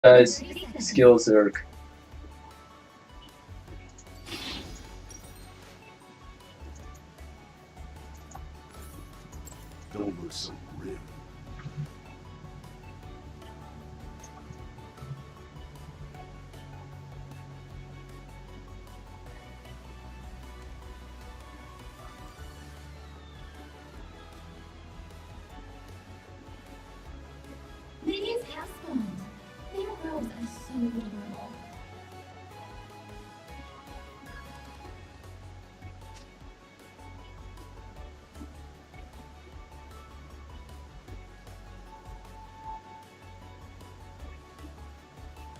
Guys, Skillzerk. Don't look so grim. Minions have spawned. Their robes are so adorable.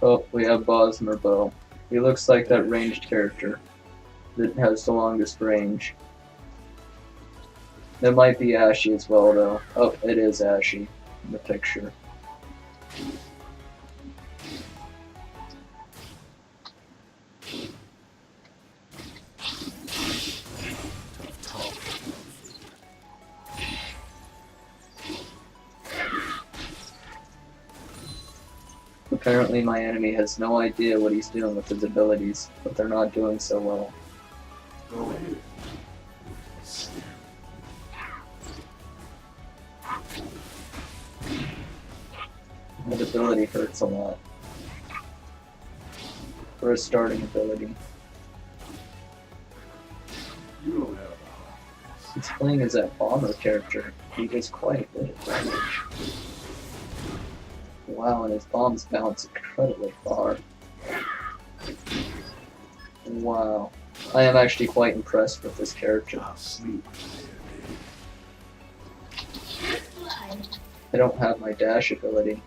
Oh, we have Bosmerbo. He looks like that ranged character that has the longest range. It might be Ashy as well, though. Oh, it is Ashy in the picture. Apparently my enemy has no idea what he's doing with his abilities, but they're not doing so well. Go ahead. That ability hurts a lot. For a starting ability. You don't have the heart. He's playing as that bomber character. He does quite a bit of damage. Wow, and his bombs bounce incredibly far. Wow. I am actually quite impressed with this character. I'll sleep. Blood. I don't have my dash ability.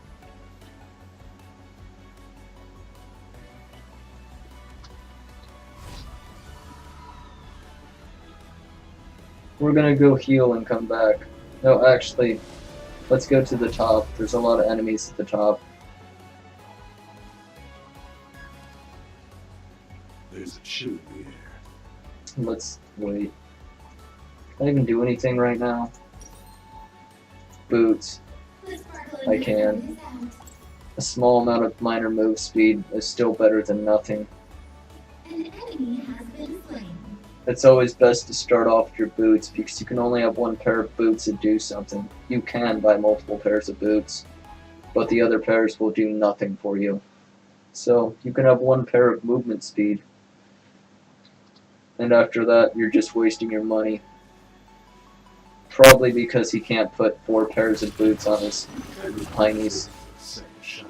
We're gonna go heal and come back. No, actually, let's go to the top. There's a lot of enemies at the top. There's a chill in the air. Let's wait. Can I even do anything right now? Boots. The sparkle I in the can. sun is out. A small amount of minor move speed is still better than nothing. An enemy has been slain. It's always best to start off with your boots because you can only have one pair of boots to do something. You can buy multiple pairs of boots, but the other pairs will do nothing for you. So you can have one pair of movement speed, and after that you're just wasting your money. Probably because he can't put 4 pairs of boots on his heinies. Second shot.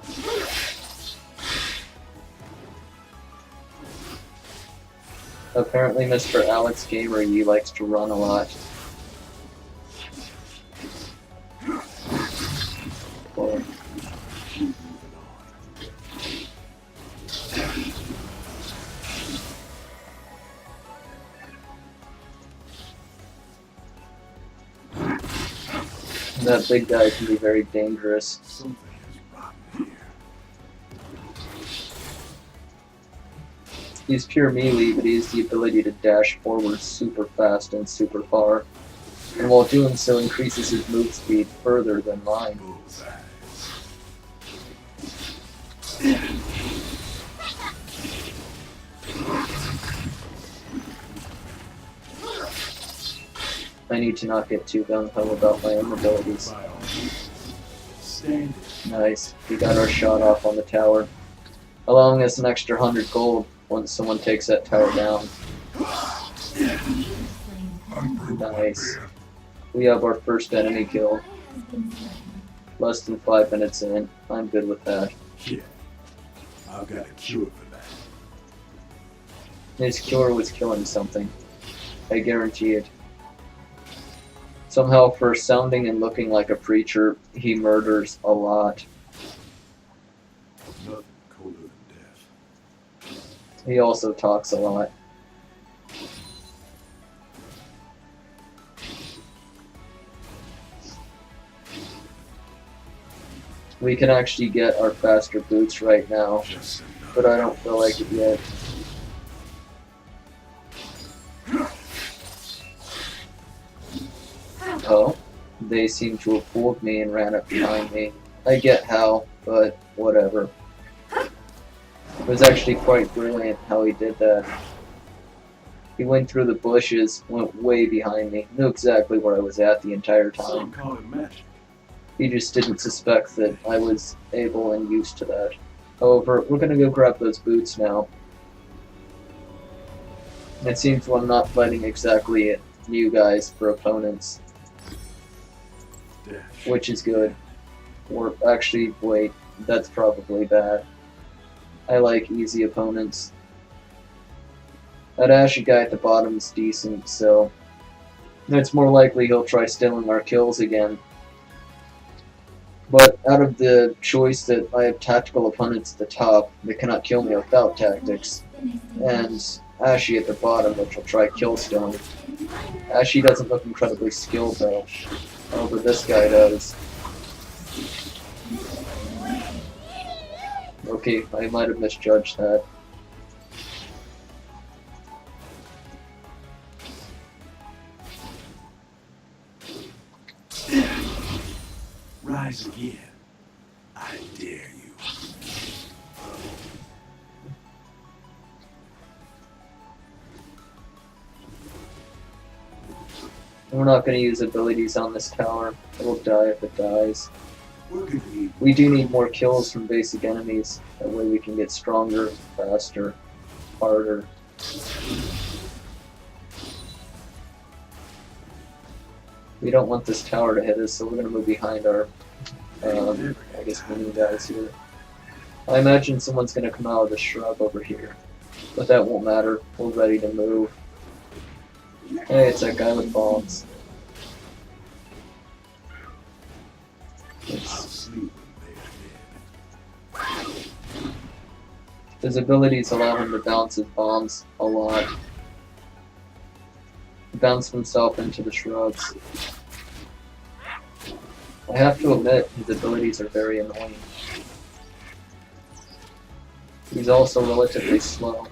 Apparently Mr. Alex Gamer he likes to run a lot. Cool. That big guy can be very dangerous. Something is rotten here. He's pure melee, but he has the ability to dash forward super fast and super far. And while doing so increases his move speed further than mine. Bullseyes. I need to not get too gung-ho about my own abilities. By all means. Stand it. Nice, we got our shot off on the tower, allowing us an extra 100 gold once someone takes that tower down. Nice. We have our first enemy kill. Has been slain. Less than 5 minutes in. I'm good with that. Yeah. I've got a cure for that. His cure was killing something. I guarantee it. Somehow, for sounding and looking like a preacher, he murders a lot. Nothing colder than death. He also talks a lot. We can actually get our faster boots right now, Just enough. but I don't feel like it yet. Oh, they seem to have fooled me and ran up behind me. I get how, but whatever. It was actually quite brilliant how he did that. He went through the bushes, went way behind me, knew exactly where I was at the entire Some time. call it magic. He just didn't suspect that I was able and used to that. However, we're gonna go grab those boots now. It seems I'm not fighting exactly you guys for opponents, Dash. which is good. Or actually, wait, that's probably bad. I like easy opponents. That Ashy guy at the bottom is decent, so it's more likely he'll try stealing our kills again. But out of the choice that I have tactical opponents at the top that cannot kill me without tactics, and Ashy at the bottom, which will try kill stealing. Ashy doesn't look incredibly skilled though. However, this guy does. Okay, I might have misjudged that. Rise again. I dare you. We're not going to use abilities on this tower. It'll die if it dies. We're gonna need We do need more kills from basic enemies. That way we can get stronger, faster, harder. We don't want this tower to hit us, so we're going to move behind our, I guess, mini guys here. I imagine someone's going to come out of the shrub over here. But that won't matter. We're ready to move. Hey, it's that guy with bombs. I'll It's, sleep when they're dead. his abilities allow him to bounce his bombs a lot. Bounce himself into the shrubs. I have to admit, his abilities are very annoying. He's also relatively slow,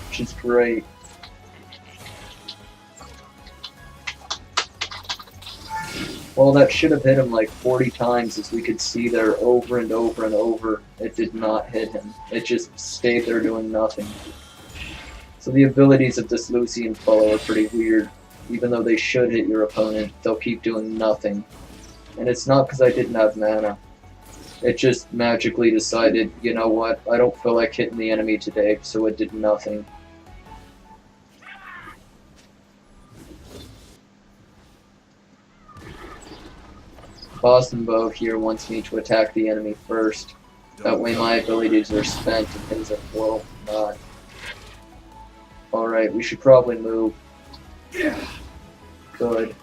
which is great. Well, that should have hit him like 40 times, as we could see there over and over and over. It did not hit him. It just stayed there doing nothing. So the abilities of this Lucian fellow are pretty weird. Even though they should hit your opponent, they'll keep doing nothing. And it's not because I didn't have mana. It just magically decided, you know what, I don't feel like hitting the enemy today, so it did nothing. Boston Bow here wants me to attack the enemy first. That way my abilities are spent and things are, well, not. Alright, we should probably move. Good.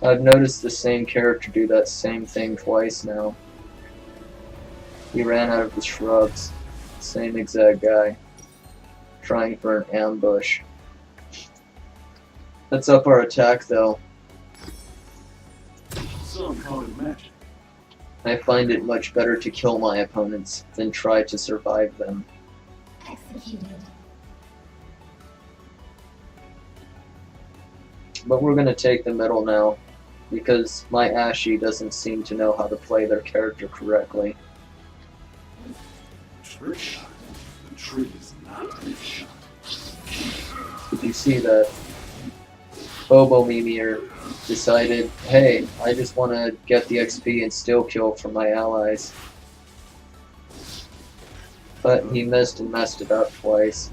I've noticed the same character do that same thing twice now. He ran out of the shrubs. Same exact guy. Trying for an ambush. Let's up our attack though. Some call it magic. I find it much better to kill my opponents than try to survive them. Executed. But we're gonna take the middle now, because my Ashy doesn't seem to know how to play their character correctly. Trick shot. The trick is not a trick shot. Did you see that? Bobo Mimir decided, hey, I just want to get the XP and still kill for my allies. But he missed and messed it up twice.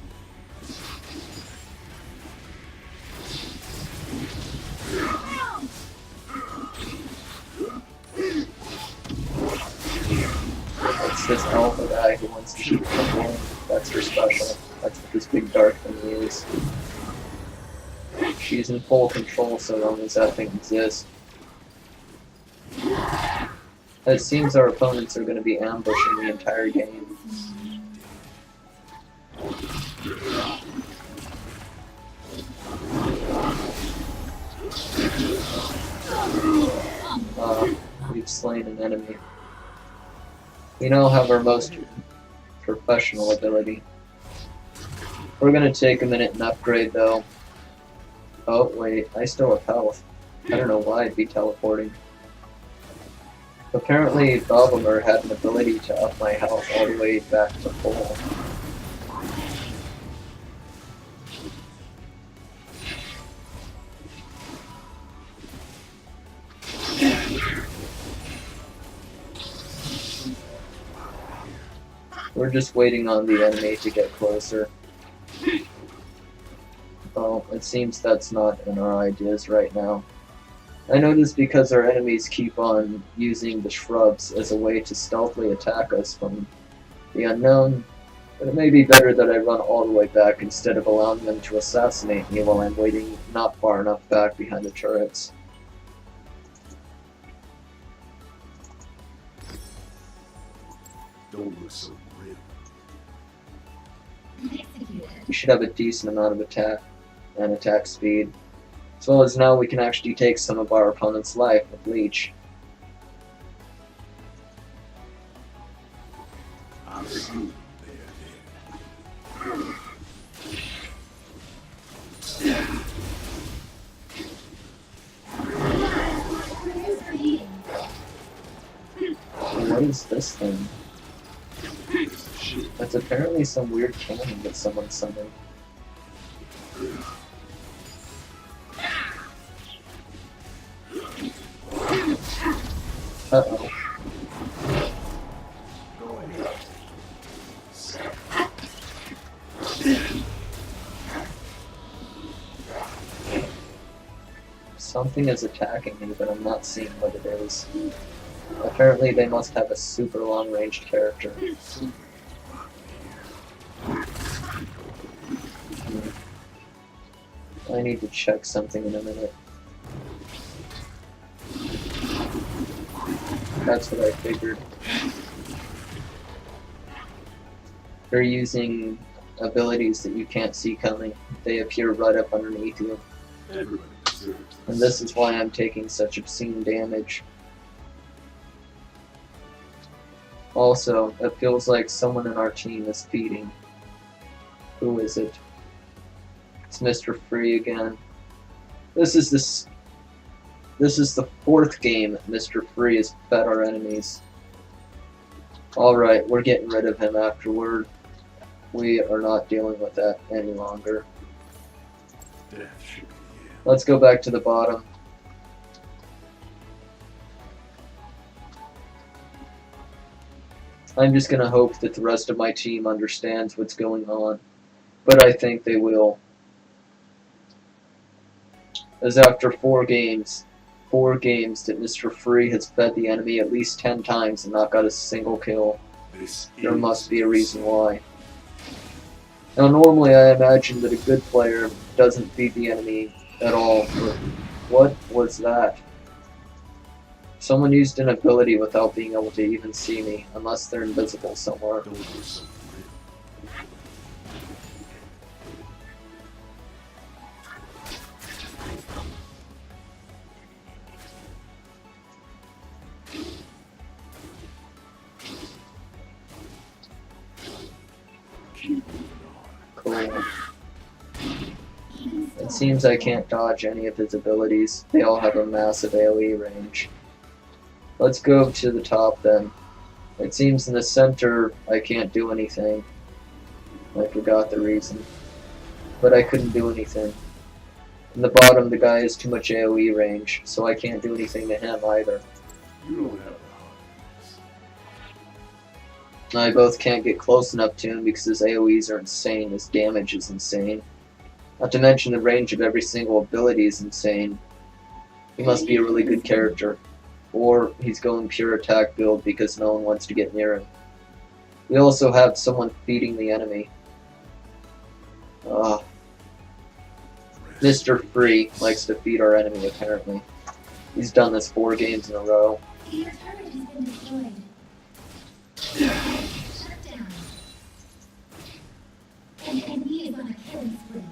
It's this alpha guy who wants to shoot the ball. That's her special. That's what this big dark thing is. She's in full control so long as that thing exists. It seems our opponents are going to be ambushing the entire game. We've slain an enemy. We now have our most professional ability. We're gonna take a minute and upgrade though. Oh wait, I still have health. I don't know why I'd be teleporting. Apparently Balbamer had an ability to up my health all the way back to full. We're just waiting on the enemy to get closer. Well, it seems that's not in our ideas right now. I know this because our enemies keep on using the shrubs as a way to stealthily attack us from the unknown, but it may be better that I run all the way back instead of allowing them to assassinate me while I'm waiting not far enough back behind the turrets. Don't look so grim. Executed. We should have a decent amount of attack and attack speed. As well as now we can actually take some of our opponent's life with Leech. I'm assuming they're What is this thing? dead. Shit. That's apparently some weird cannon that someone summoned. Uh-oh. Go ahead. Something is attacking me, but I'm not seeing what it is. Apparently they must have a super long-range character. I need to check something in a minute. That's what I figured. They're using abilities that you can't see coming. They appear right up underneath you. Everybody deserves And this is why I'm taking such obscene damage. Also, it feels like someone in our team is feeding. Who is it? It's Mr. Free again. This is the fourth game Mr. Free has fed our enemies. Alright, we're getting rid of him afterward. We are not dealing with that any longer. Death should be the end. Let's go back to the bottom. I'm just gonna hope that the rest of my team understands what's going on. But I think they will. As after 4 games that Mr. Free has fed the enemy at least 10 times and not got a single kill, This there is must be a reason why. Now normally I imagine that a good player doesn't feed the enemy at all. But what was that? Someone used an ability without being able to even see me, unless they're invisible somewhere. Don't look so grim. Keep moving on. Cool. It seems I can't dodge any of his abilities. They all have a massive AoE range. Let's go to the top then. It seems in the center I can't do anything. I forgot the reason. But I couldn't do anything. In the bottom the guy has too much AoE range, so I can't do anything to him either. You don't have the heart. I both can't get close enough to him because his AoEs are insane, his damage is insane. Not to mention the range of every single ability is insane. He must be a really good character. Or he's going pure attack build because no one wants to get near him. We also have someone feeding the enemy. Mr. Free likes to feed our enemy apparently. He's done this 4 games in a row. Your turret has been destroyed. Shut down. An enemy is on a killing spree.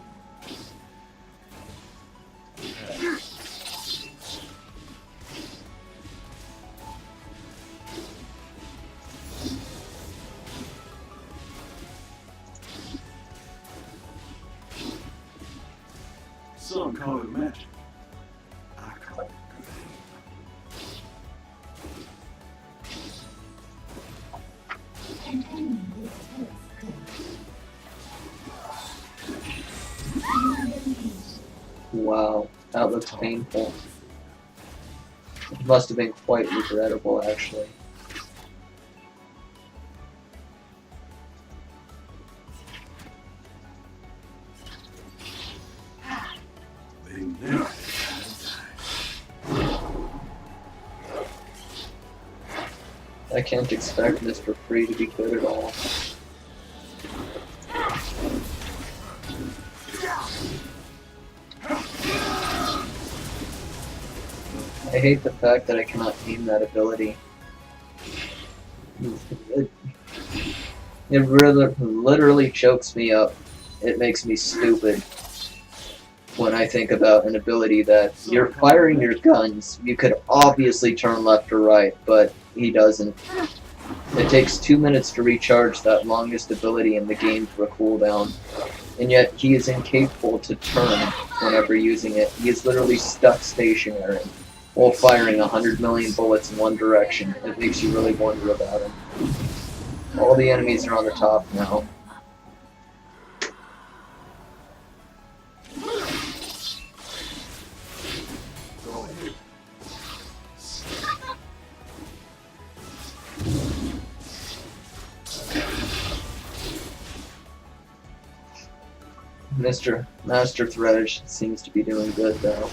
Some call it magic. I call it good aim. An enemy is toast. Wow, that looks painful. It must have been quite regrettable, actually. They never I can't expect Mr. Free to be good at all. I hate the fact that I cannot aim that ability. It really, literally chokes me up. It makes me stupid when I think about an ability that you're firing your guns. You could obviously turn left or right, but he doesn't. It takes 2 minutes to recharge that longest ability in the game for a cooldown, and yet he is incapable to turn whenever using it. He is literally stuck stationary while firing 100 million bullets in one direction. It makes you really wonder about him. All the enemies are on the top now. Mr. Master Thresh seems to be doing good though.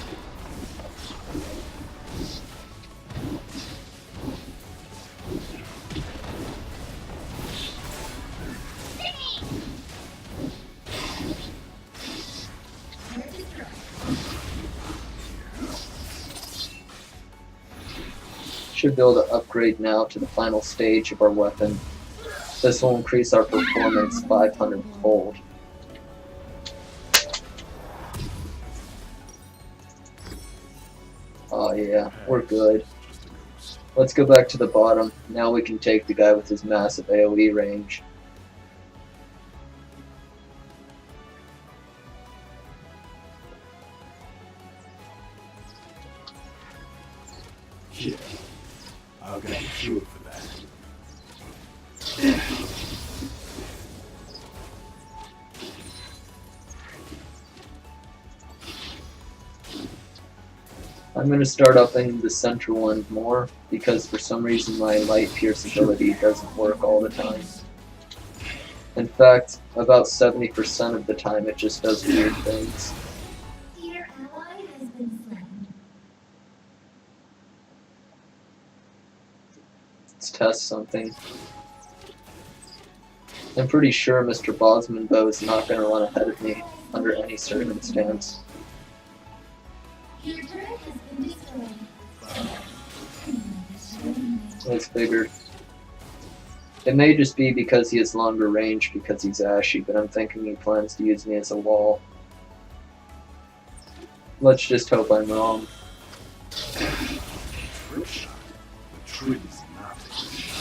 Should be able to upgrade now to the final stage of our weapon. This will increase our performance 500-fold. Oh yeah, we're good. Let's go back to the bottom. Now we can take the guy with his massive AoE range. Yeah. I've got a cure for that. I'm going to start upping the central one more, because for some reason my light pierce ability doesn't work all the time. In fact, about 70% of the time it just does weird things. Your ally has been slain. Let's test something. I'm pretty sure Mr. Bosman Bow is not going to run ahead of me under any circumstance. Your turret has been destroyed. It's bigger. It may just be because he has longer range because he's ashy, but I'm thinking he plans to use me as a wall. Let's just hope I'm wrong. Trick shot. The trick is not a trick shot.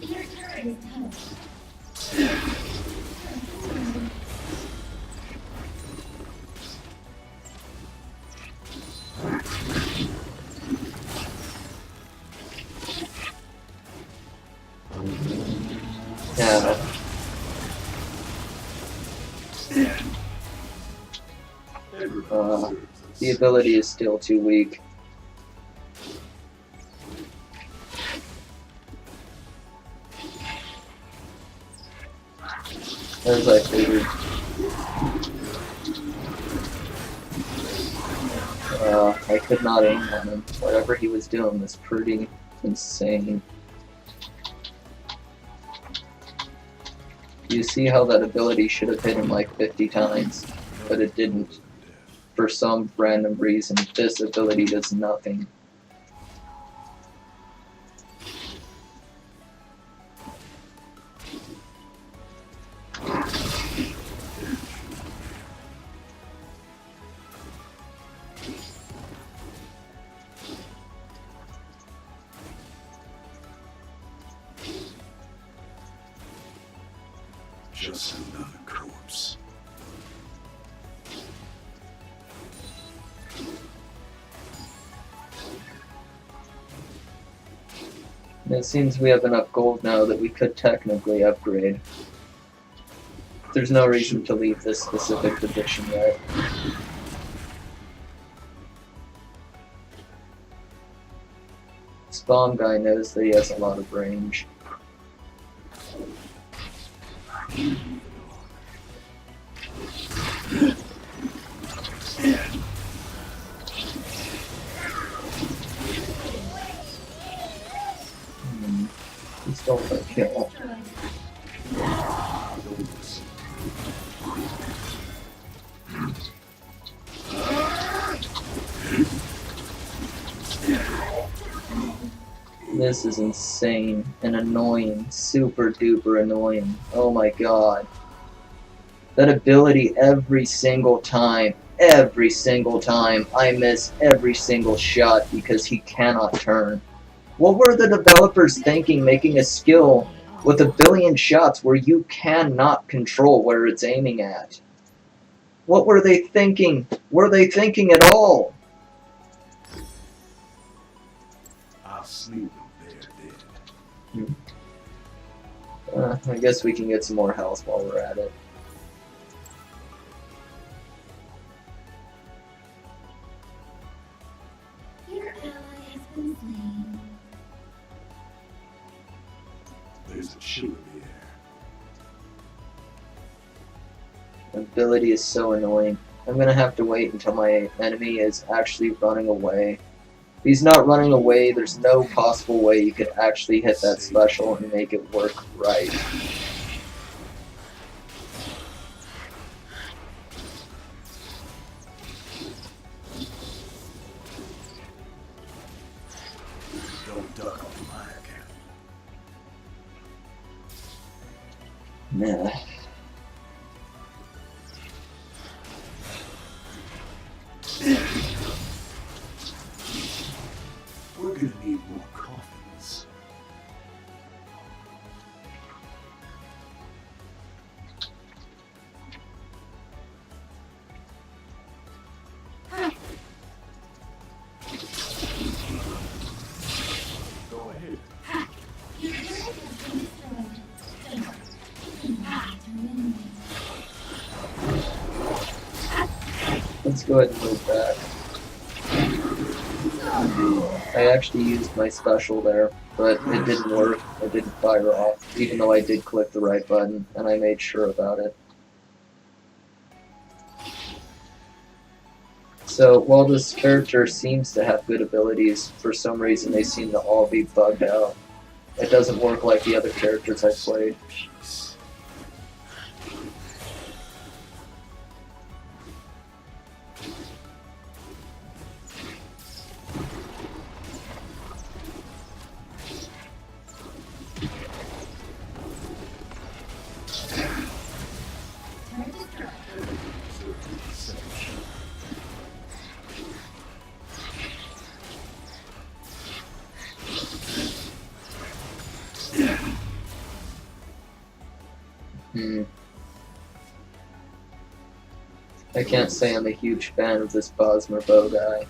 Your turret is toast. Yeah. The ability is still too weak. As I figured. I could not aim on him. Whatever he was doing was pretty insane. You see how that ability should have hit him like 50 times, but it didn't. For some random reason, this ability does nothing. Just another corpse. And it seems we have enough gold now that we could technically upgrade. There's no reason to leave this specific position yet. This bomb guy knows that he has a lot of range. He stole the kill. This is insane and annoying, super duper annoying. Oh my god. That ability every single time, I miss every single shot because he cannot turn. What were the developers thinking making a skill with a billion shots where you cannot control where it's aiming at? What were they thinking? Were they thinking at all? I'll sleep there, dead. I guess we can get some more health while we're at it. Your ally has been slain. There's a chill in the air. Ability is so annoying. I'm gonna have to wait until my enemy is actually running away. If he's not running away, there's no possible way you could actually hit that special and make it work right. Don't duck on my account. Nah. We're gonna need more coffins. Go ahead. Your turret has been destroyed. Let's go ahead and move back. I actually used my special there, but it didn't work. It didn't fire off, even though I did click the right button, and I made sure about it. So, while this character seems to have good abilities, for some reason they seem to all be bugged out. It doesn't work like the other characters I've played. Peace. Turret destroyed. I can't say I'm a huge fan of this Bosmer bow guy.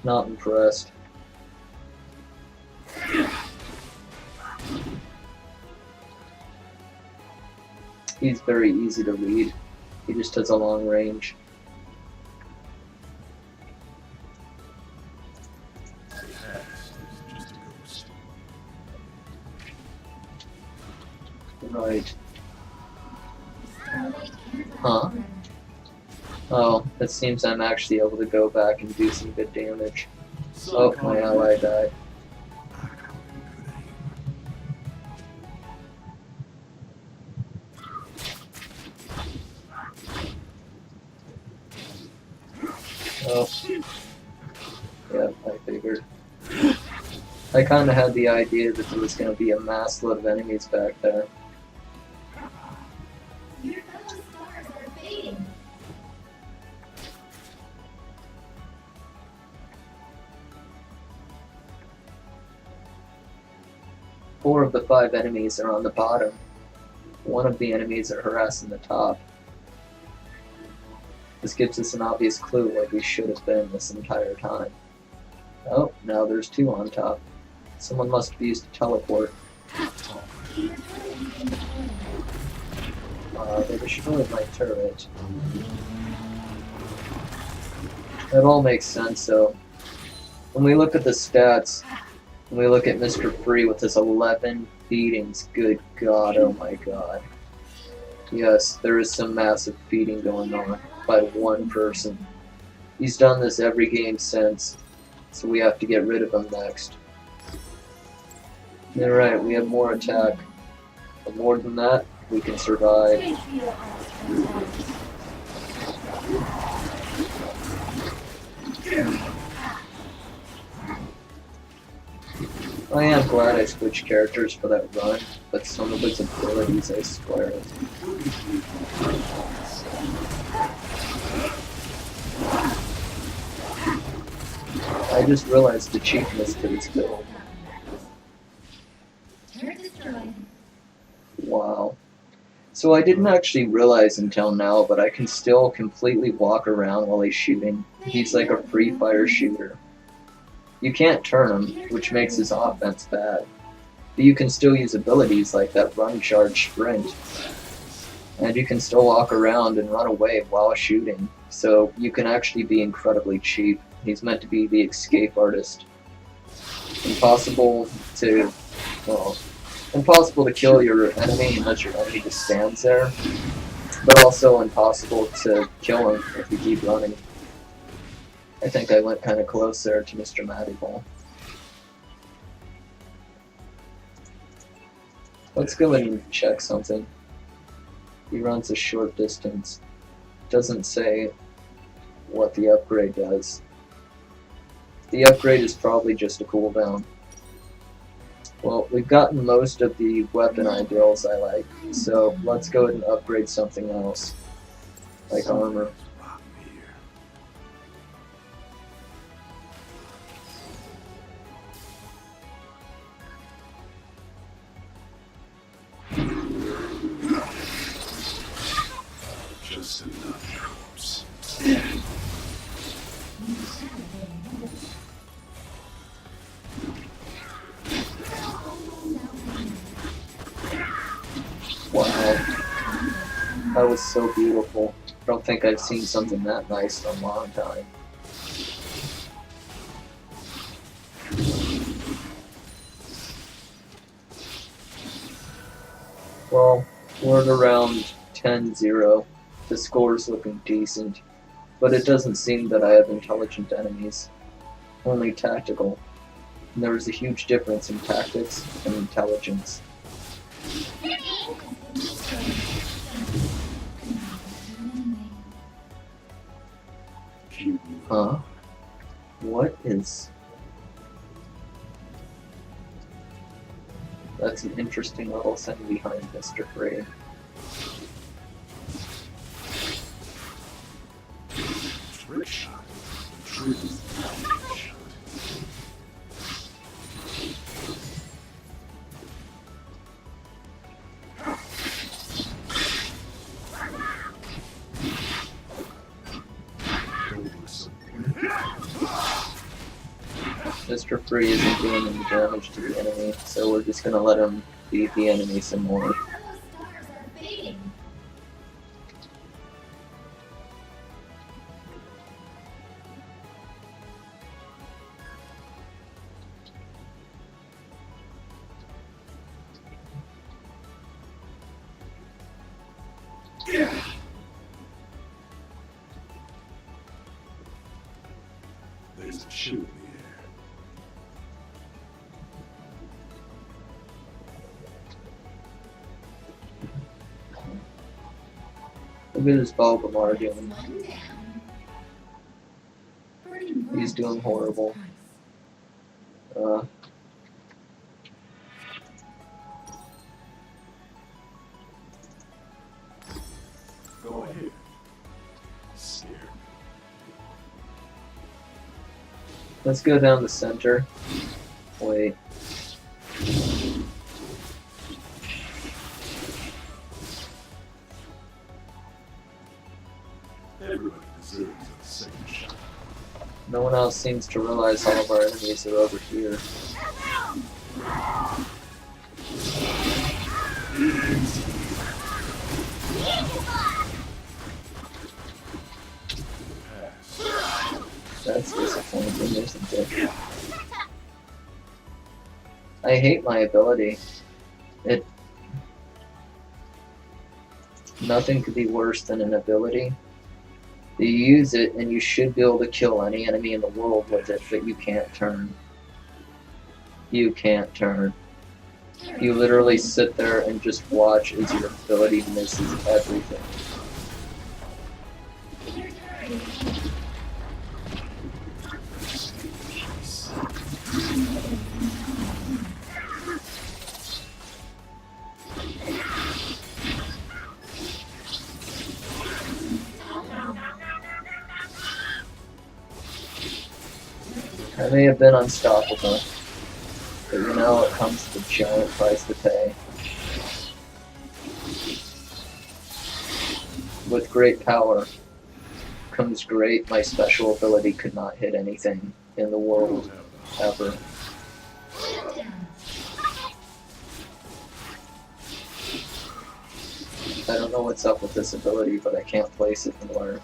Not impressed. He's very easy to read. He just has a long range. Just a ghost. Right. Starlight can't Huh? Oh, it seems I'm actually able to go back and do some good damage. Oh, my ally died. Oh. Yeah, I figured. I kinda had the idea that there was gonna be a mass load of enemies back there. Your fellow stars are fading. 4 of the 5 enemies are on the bottom. 1 of the enemies are harassing the top. This gives us an obvious clue where we should have been this entire time. Oh, now there's 2 on top. Someone must have used a teleport. They destroyed my turret. That all makes sense, though. When we look at the stats, when we look at Mr. Free with his 11 beatings, good God, oh my God. Yes, there is some massive feeding going on by 1 person. He's done this every game since, so we have to get rid of him next. Alright, we have more attack. But more than that, we can survive. I am glad I switched characters for that run, but some of its abilities, I swear. I just realized the cheapness to this build. Wow. So I didn't actually realize until now, but I can still completely walk around while he's shooting. He's like a free fire shooter. You can't turn him, which makes his offense bad. But you can still use abilities like that run, charge, sprint. And you can still walk around and run away while shooting. So you can actually be incredibly cheap. He's meant to be the escape artist. Impossible to kill your enemy unless your enemy just stands there. But also impossible to kill him if you keep running. I think I went kind of close there to Mr. Matty-Ball. Let's go ahead and check something. He runs a short distance. Doesn't say what the upgrade does. The upgrade is probably just a cooldown. Well, we've gotten most of the weapon ideals I like, so let's go ahead and upgrade something else, like armor. Just enough troops. Wow, that was so beautiful. I don't think I've seen something that nice in a long time. Well, we're at around 10-0. The score's looking decent, but it doesn't seem that I have intelligent enemies, only tactical. And there is a huge difference in tactics and intelligence. Huh? What is... That's an interesting little thing behind Mr. Free. Trick shot. Truth. Mr. Free isn't doing any damage to the enemy, so we're just gonna let him beat the enemy some more. There's a shoe in the air. Look at this Bulbamar doing. He's doing horrible. Go ahead. Scared. Let's go down the center. Wait. Everybody deserves a second shot. No one else seems to realize all of our enemies are over here. That's disappointing, isn't it? I hate my ability. Nothing could be worse than an ability. You use it and you should be able to kill any enemy in the world with it, but you can't turn. You can't turn. You literally sit there and just watch as your ability misses everything. I may have been unstoppable, but you know it comes with a giant price to pay. With great power comes great, my special ability could not hit anything in the world, ever. I don't know what's up with this ability, but I can't place it anywhere.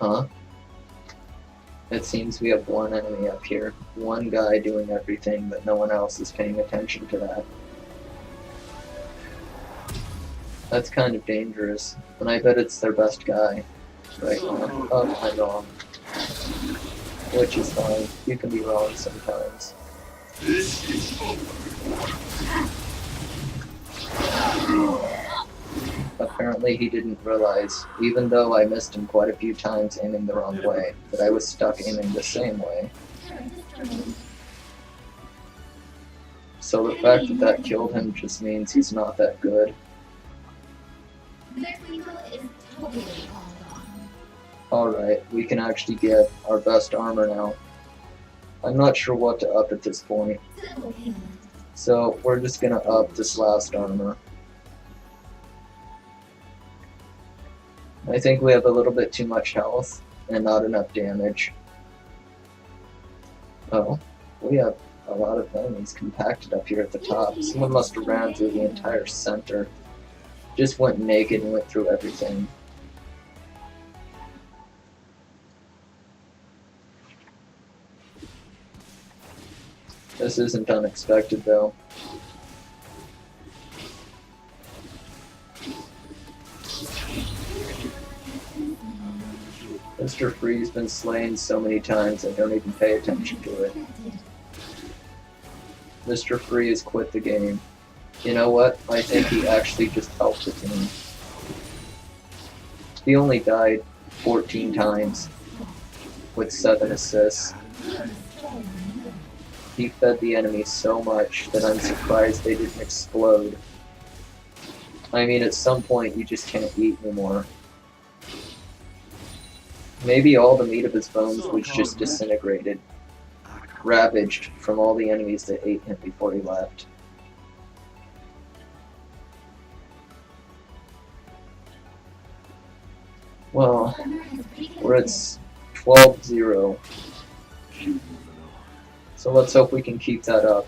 Huh? It seems we have one enemy up here. One guy doing everything, but no one else is paying attention to that. That's kind of dangerous, and I bet it's their best guy right now. Oh, I'm wrong. Which is fine. You can be wrong sometimes. Apparently he didn't realize, even though I missed him quite a few times aiming the wrong way, that I was stuck aiming the same way. So the fact that that killed him just means he's not that good. Alright, we can actually get our best armor now. I'm not sure what to up at this point. So we're just gonna up this last armor. I think we have a little bit too much health and not enough damage. Oh, we have a lot of enemies compacted up here at the top. Someone must have ran through the entire center. Just went naked and went through everything. This isn't unexpected though. Mr. Free's been slain so many times I don't even pay attention to it. Mr. Free has quit the game. You know what? I think he actually just helped the team. He only died 14 times with 7 assists. He fed the enemy so much that I'm surprised they didn't explode. I mean, at some point you just can't eat anymore. Maybe all the meat of his bones was just disintegrated, ravaged from all the enemies that ate him before he left. Well, we're at 12-0. So let's hope we can keep that up.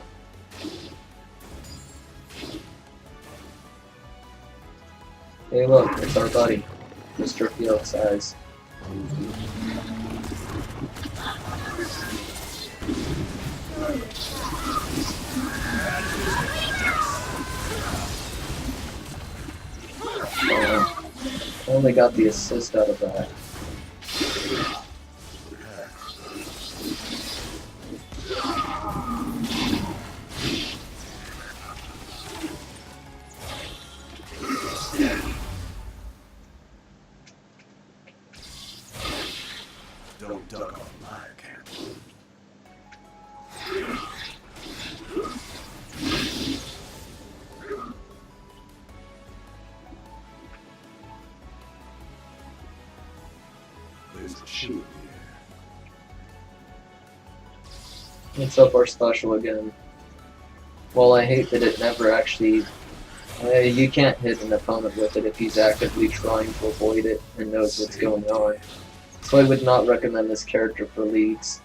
Hey look, it's our buddy, Mr. Field Size. Only got the assist out of that. Don't duck off my account. There's a shield here. Let's up our special again. Well, I hate that it never actually... you can't hit an opponent with it if he's actively trying to avoid it and knows what's going on. So I would not recommend this character for leagues.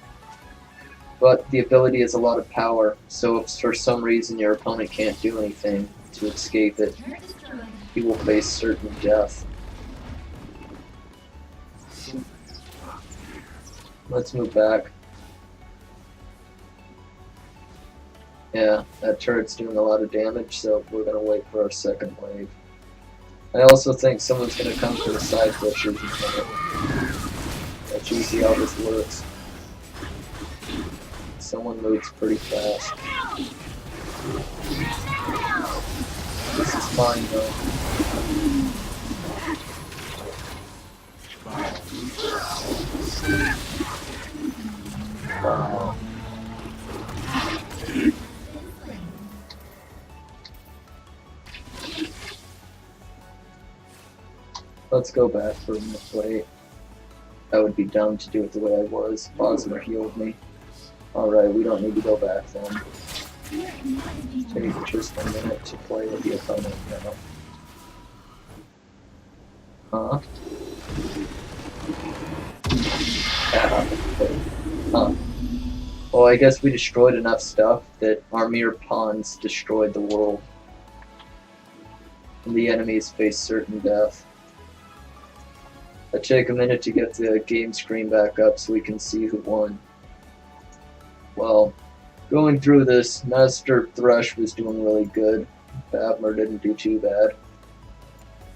But the ability has a lot of power, so if for some reason your opponent can't do anything to escape it, Turret destroyed. he will face certain death. Let's move back. Yeah, that turret's doing a lot of damage, so we're gonna wait for our second wave. I also think someone's gonna come to the side bushes in a minute. Let's see how this works. Someone moves pretty fast. This is fine though. Wow. Let's go back for a minute. Wait. That would be dumb to do it the way I was. Bosmer healed me. Alright, we don't need to go back then. Take just a minute to play with the opponent now. Huh? Huh. Well, I guess we destroyed enough stuff that our mere pawns destroyed the world. And the enemies face certain death. Let's take a minute to get the game screen back up so we can see who won. Well, going through this, Master Thrush was doing really good. Babmer didn't do too bad.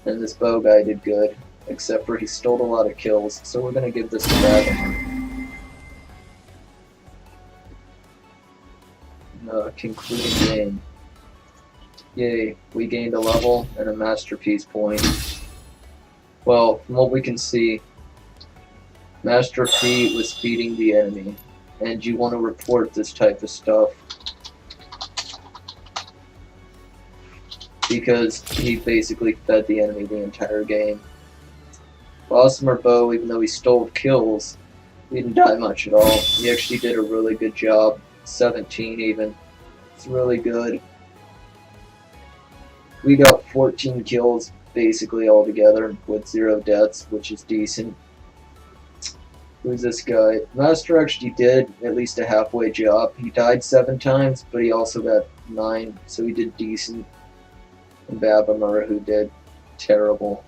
And this bow guy did good, except for he stole a lot of kills, so we're gonna give this to Babmer. Concluding game. Yay, we gained a level and a masterpiece point. Well, from what we can see, Master P was feeding the enemy, and you want to report this type of stuff because he basically fed the enemy the entire game. Bosmer Bow, even though he stole kills, he didn't die much at all. He actually did a really good job, 17 even. It's really good. We got 14 kills basically all together with 0 deaths, which is decent. Who's this guy? Master actually did at least a halfway job. He died 7 times, but he also got 9, so he did decent. And Babamura, who did terrible.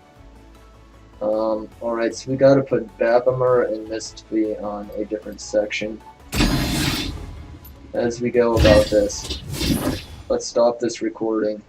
Alright, so we gotta put Babamura and Mistfee on a different section as we go about this. Let's stop this recording.